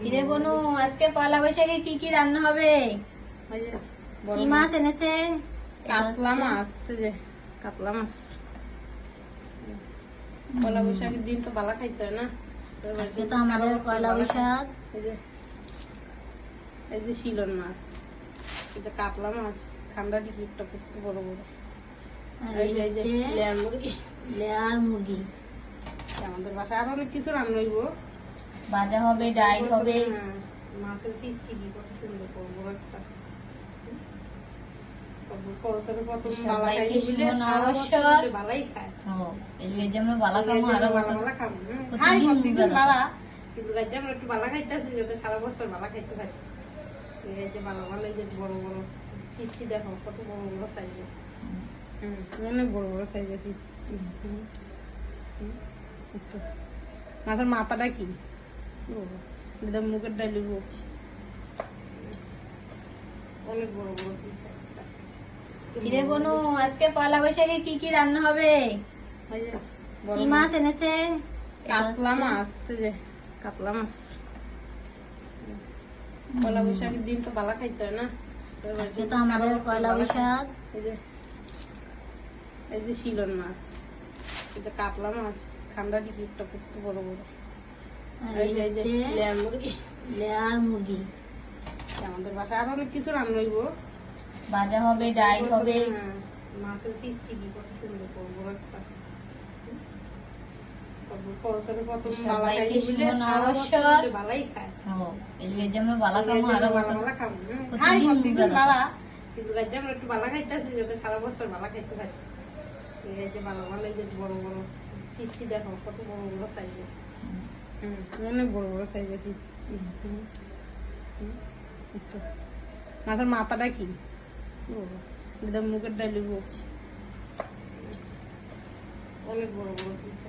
কিরে বনু, আজকে পয়লা বৈশাখে কি কি রান্না হবে? কি মাছ এনেছে? কাতলা মাছ, কাতলা মাছ। পয়লা বৈশাখের দিন তো বালা খাইতে হয় না। আজকে তো আমাদের পয়লা বৈশাখ। এই যে শিলন মাছ, এই যে কাতলা মাছ, ঠান্ডা দিকে একটা বড় বড়। আর এই এই যে হচ্ছে লেয়ার মুরগি। লেয়ার মুরগি। আমাদের বাসায় আরো অনেক কিছু রান্না হইব। ভাজা হবে, ডাল হবে। হ্যাঁ, মাছের পিস চিলি কত সুন্দর বড় বড় একটা। প্রথম বালা সবাইকে খাইলে বলে শুভ সারা বছর নববর্ষ। বলে বালাই খায়। এই যে আমরা বালা খাবো, আরো বালা বালা খাবো। খাই প্রতিদিন প্রতিদিন বালা। বালা, কিন্তু আজ আমরা একটু বালা খাইতেছি যাতে সারা বছর বালা খাইতে পারি। এই যে বালা বালা, এই যে বড় বড় ফিসটি দেখো কত বড় বড় সাইজের। অনেক বড় বড় সাইজের ফিস। মাছের মাথাটা কি একদম মুখের ডালি, অনেক বড় বড় পিস। কিরে বনু, আজকে পয়লা বৈশাখে কি কি রান্না হবে? কি মাছ এনেছে? কাতলা মাছ, কাতলা মাছ। পয়লা বৈশাখের দিন তো বালা খাইতে হয় না। আজকে তো আমাদের পয়লা বৈশাখ। এই যে শিলন মাছ, এই যে কাতলা মাছ, ঠান্ডা দিকে একটা বড় বড়। আর এই এই যে হচ্ছে লেয়ার মুরগি। লেয়ার মুরগি। আমাদের বাসায় আরো অনেক কিছু রান্না হইব। ভাজা হবে, ডাল হবে। হ্যাঁ, মাছের পিস চিলি কত সুন্দর বড় বড় একটা। প্রথম বালা সবাইকে খাইলে শুভ বলে সারা বছর নববর্ষ। বলে বালাই খায়। এই যে আমরা বালা খাবো, আরো বালা বালা খাবো। খাই প্রতিদিন প্রতিদিন বালা। বালা, কিন্তু আজ আমরা একটু বালা খাইতেছি যাতে সারা বছর বালা খাইতে পারি। এই যে বালা বালা, এই যে বড় বড় ফিসটি দেখো কত বড় বড় সাইজের। অনেক বড় বড় সাইজের ফিস। মাছের মাথাটা কি একদম মুখের ডালি, অনেক বড় বড় পিস।